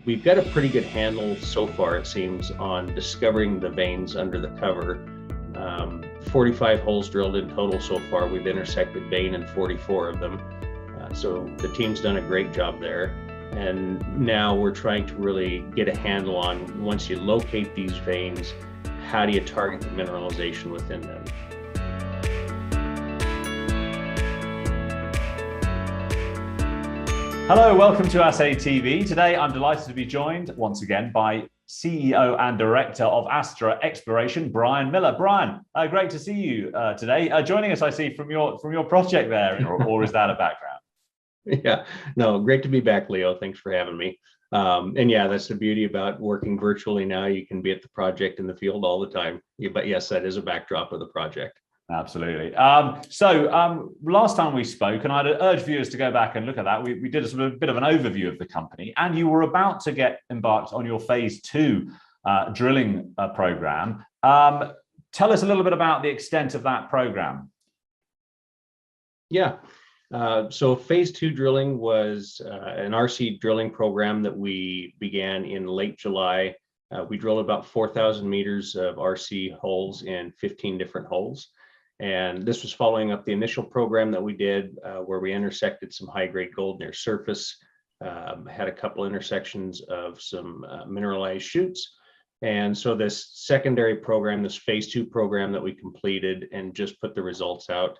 we've got a pretty good handle so far, it seems, on discovering the veins under the cover. 45 holes drilled in total so far. We've intersected vein in 44 of them. So the team's done a great job there. And now we're trying to really get a handle on, once you locate these veins, how do you target the mineralization within them? Hello, welcome to Assay TV. Today, I'm delighted to be joined once again by CEO and Director of Astra Exploration, Brian Miller. Brian, great to see you today. Joining us, I see, from your project there, or is that a background? Yeah, no, great to be back, Leo. Thanks for having me. And yeah, that's the beauty about working virtually now. You can be at the project in the field all the time. But yes, that is a backdrop of the project. Absolutely. So last time we spoke, and I'd urge viewers to go back and look at that, we did a bit of an overview of the company, and you were about to get embarked on your phase 2 drilling program. Tell us a little bit about the extent of that program. Yeah. So phase 2 drilling was an RC drilling program that we began in late July. We drilled about 4,000 meters of RC holes in 15 different holes. And this was following up the initial program that we did where we intersected some high-grade gold near surface, had a couple intersections of some mineralized shoots. And so this secondary program, this phase 2 program that we completed and just put the results out,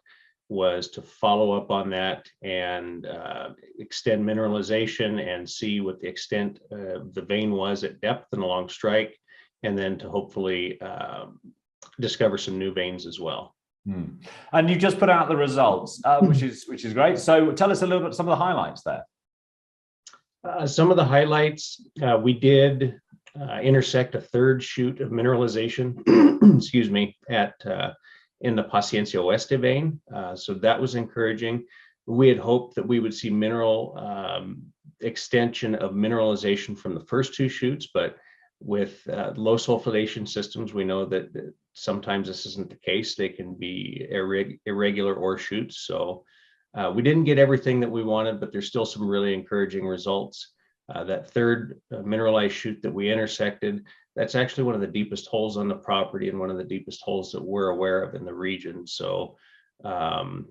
was to follow up on that and extend mineralization and see what the extent of the vein was at depth and along strike, and then to hopefully discover some new veins as well. And you just put out the results, which is great. So tell us a little bit, some of the highlights there. Some of the highlights, we did intersect a third shoot of mineralization, excuse me, in the Pacienca Oeste vein. So that was encouraging. We had hoped that we would see mineral extension of mineralization from the first 2 shoots, but with low sulphidation systems, we know that sometimes this isn't the case. They can be irregular ore shoots. So we didn't get everything that we wanted, but there's still some really encouraging results. That third mineralized shoot that we intersected, that's actually one of the deepest holes on the property and one of the deepest holes that we're aware of in the region. So, the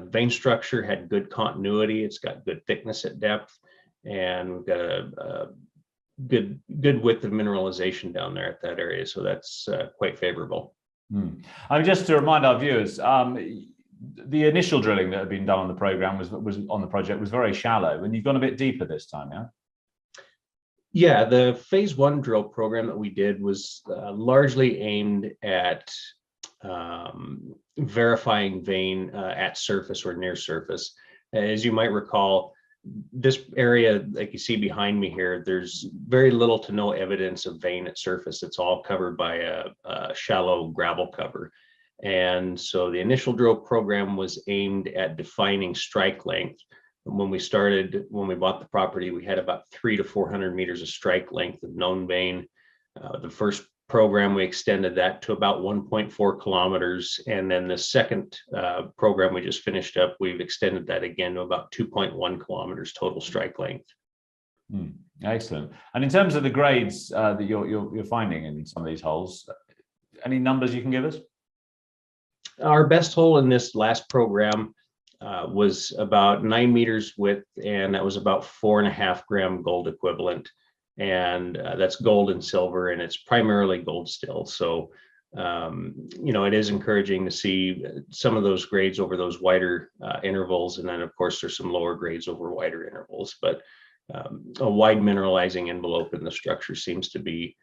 vein structure had good continuity. It's got good thickness at depth, and we've got a good width of mineralization down there at that area. So that's quite favorable. I mean, just to remind our viewers, the initial drilling that had been done on the program was on the project was very shallow, and you've gone a bit deeper this time, yeah? Yeah, the phase 1 drill program that we did was largely aimed at verifying vein at surface or near surface. As you might recall, this area, like you see behind me here, there's very little to no evidence of vein at surface. It's all covered by a shallow gravel cover. And so the initial drill program was aimed at defining strike length. When we bought the property, we had about 300 to 400 meters of strike length of known vein. The first program, we extended that to about 1.4 kilometers. And then the second program we just finished up, we've extended that again to about 2.1 kilometers total strike length. Excellent. And in terms of the grades that you're finding in some of these holes, any numbers you can give us? Our best hole in this last program was about 9 meters width, and that was about 4.5 gram gold equivalent. And that's gold and silver, and it's primarily gold still. So, it is encouraging to see some of those grades over those wider intervals. And then, of course, there's some lower grades over wider intervals. But a wide mineralizing envelope in the structure seems to be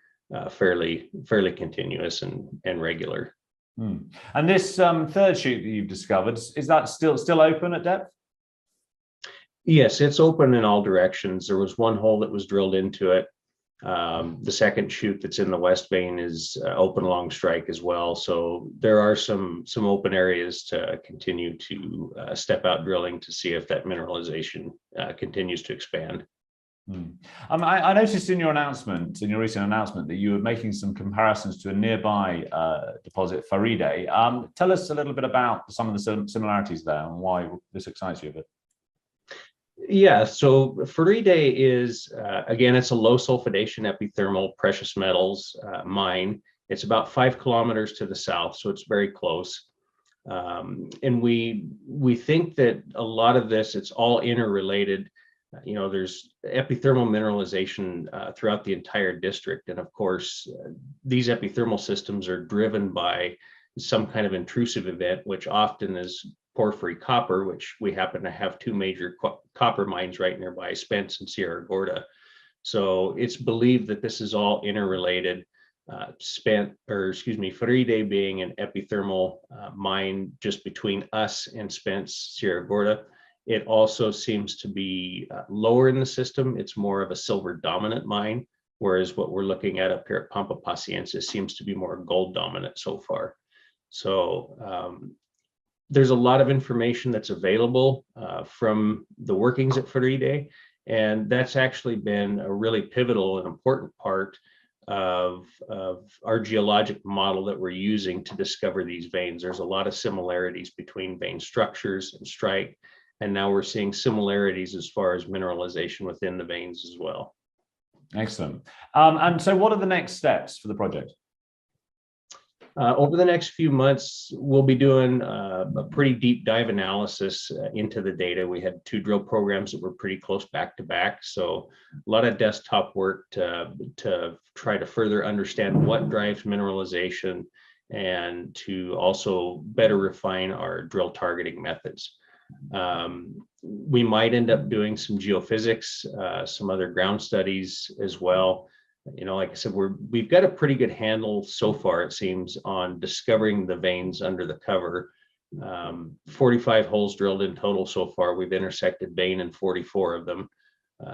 fairly continuous and regular. And this third shoot that you've discovered, is that still open at depth? Yes, it's open in all directions. There was one hole that was drilled into it. The second shoot that's in the west vein is open along strike as well. So there are some open areas to continue to step out drilling to see if that mineralization continues to expand. I noticed in your recent announcement, that you were making some comparisons to a nearby deposit, Faride. Tell us a little bit about some of the similarities there and why this excites you a bit. Yeah, so Faride is, again, it's a low sulphidation epithermal precious metals mine. It's about 5 kilometers to the south, so it's very close. And we think that a lot of this, it's all interrelated. There's epithermal mineralization throughout the entire district. And of course, these epithermal systems are driven by some kind of intrusive event, which often is porphyry copper, which we happen to have two major copper mines right nearby, Spence and Sierra Gorda. So it's believed that this is all interrelated. Faride being an epithermal mine just between us and Spence, Sierra Gorda. It also seems to be lower in the system. It's more of a silver dominant mine, whereas what we're looking at up here at Pampa Pacienca seems to be more gold dominant so far. So there's a lot of information that's available from the workings at Faride, and that's actually been a really pivotal and important part of our geologic model that we're using to discover these veins. There's a lot of similarities between vein structures and strike, and now we're seeing similarities as far as mineralization within the veins as well. Excellent. And so what are the next steps for the project? Over the next few months, we'll be doing a pretty deep dive analysis into the data. We had 2 drill programs that were pretty close back to back. So a lot of desktop work to try to further understand what drives mineralization and to also better refine our drill targeting methods. We might end up doing some geophysics, some other ground studies as well. Like I said, we've got a pretty good handle so far, it seems, on discovering the veins under the cover. 45 holes drilled in total so far. We've intersected vein in 44 of them.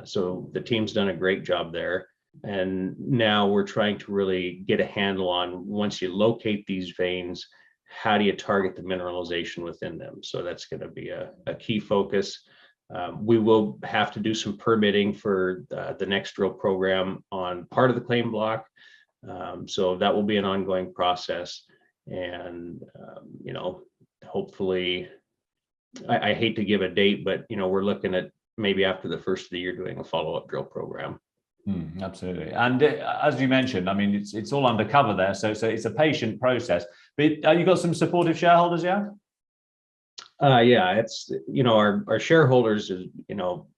So the team's done a great job there. And now we're trying to really get a handle on, once you locate these veins, how do you target the mineralization within them? So that's going to be a key focus. We will have to do some permitting for the next drill program on part of the claim block. So that will be an ongoing process. And, hopefully, I hate to give a date, but, we're looking at maybe after the first of the year doing a follow-up drill program. Absolutely. And as you mentioned, I mean, it's all undercover there. So it's a patient process. But you got some supportive shareholders, yeah? Yeah, it's, our shareholders is,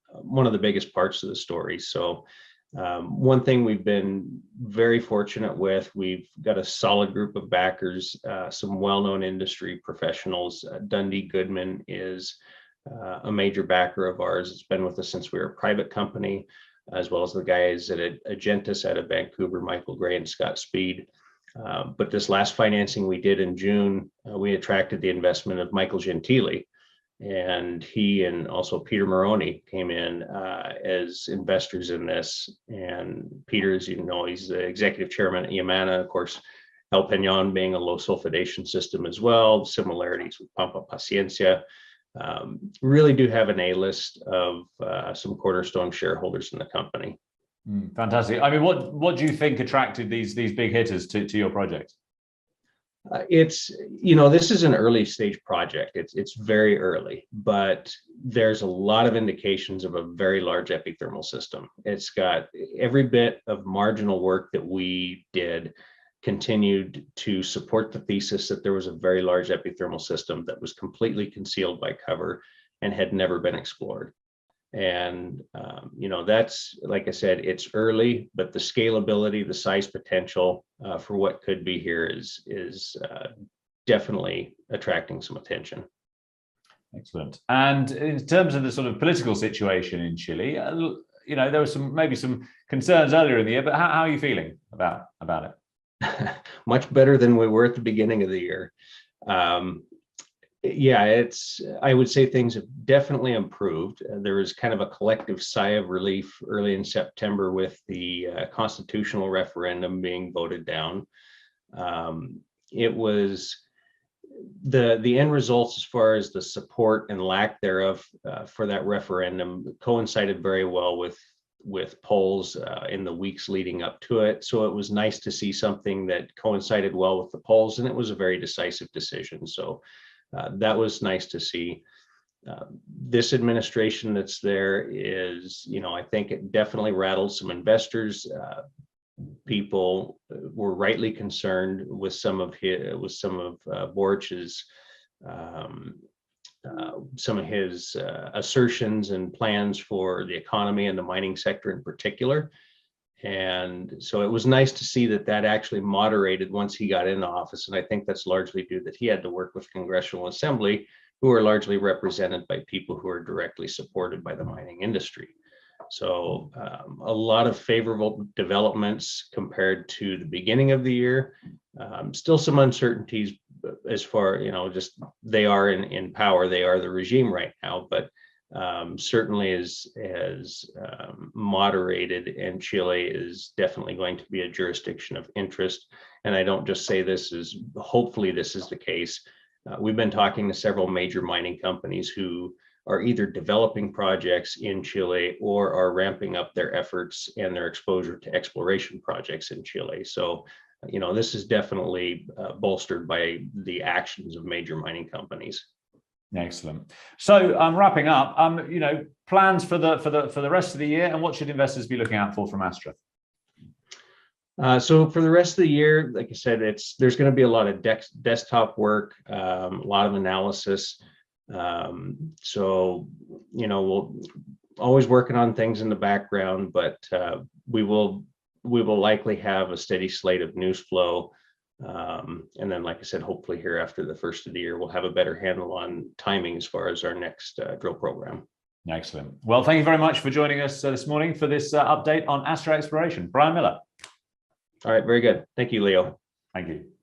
one of the biggest parts of the story. So one thing we've been very fortunate with, we've got a solid group of backers, some well-known industry professionals. Dundee Goodman is a major backer of ours. It's been with us since we were a private company, as well as the guys at Agentis out of Vancouver, Michael Gray and Scott Speed. But this last financing we did in June, we attracted the investment of Michael Gentile, and he and also Peter Maroney came in as investors in this. And Peter, as you know, he's the executive chairman at Yamana, of course, El Peñon being a low sulphidation system as well, similarities with Pampa Pacienca. Really do have an A-list of some cornerstone shareholders in the company. Fantastic. I mean, what do you think attracted these big hitters to your project? It's, this is an early stage project. It's very early, but there's a lot of indications of a very large epithermal system. It's got every bit of marginal work that we did continued to support the thesis that there was a very large epithermal system that was completely concealed by cover and had never been explored. And, that's, like I said, it's early, but the scalability, the size potential for what could be here is definitely attracting some attention. Excellent. And in terms of the sort of political situation in Chile, there were maybe some concerns earlier in the year, but how are you feeling about it? Much better than we were at the beginning of the year. Yeah, I would say things have definitely improved. There was kind of a collective sigh of relief early in September with the constitutional referendum being voted down. It was the end results, as far as the support and lack thereof for that referendum, coincided very well with polls in the weeks leading up to it. So it was nice to see something that coincided well with the polls, and it was a very decisive decision. So that was nice to see. This administration that's there is, I think it definitely rattled some investors. People were rightly concerned with some of Borich's some of his assertions and plans for the economy and the mining sector in particular. And so it was nice to see that actually moderated once he got into office. And I think that's largely due that he had to work with Congressional Assembly, who are largely represented by people who are directly supported by the mining industry. So a lot of favorable developments compared to the beginning of the year. Still some uncertainties as far, just they are in power, they are the regime right now, but certainly is moderated, and Chile is definitely going to be a jurisdiction of interest. And I don't just say this is, hopefully this is the case. We've been talking to several major mining companies who are either developing projects in Chile or are ramping up their efforts and their exposure to exploration projects in Chile. So, this is definitely bolstered by the actions of major mining companies. Excellent. So I'm wrapping up. Plans for the rest of the year, and what should investors be looking out for from Astra? So for the rest of the year, like I said, there's going to be a lot of desktop work, a lot of analysis. So we'll always working on things in the background, but we will likely have a steady slate of news flow. And then, like I said, hopefully here after the first of the year, we'll have a better handle on timing as far as our next drill program. Excellent. Well, thank you very much for joining us this morning for this update on Astra Exploration. Brian Miller. All right, very good. Thank you, Leo. Thank you.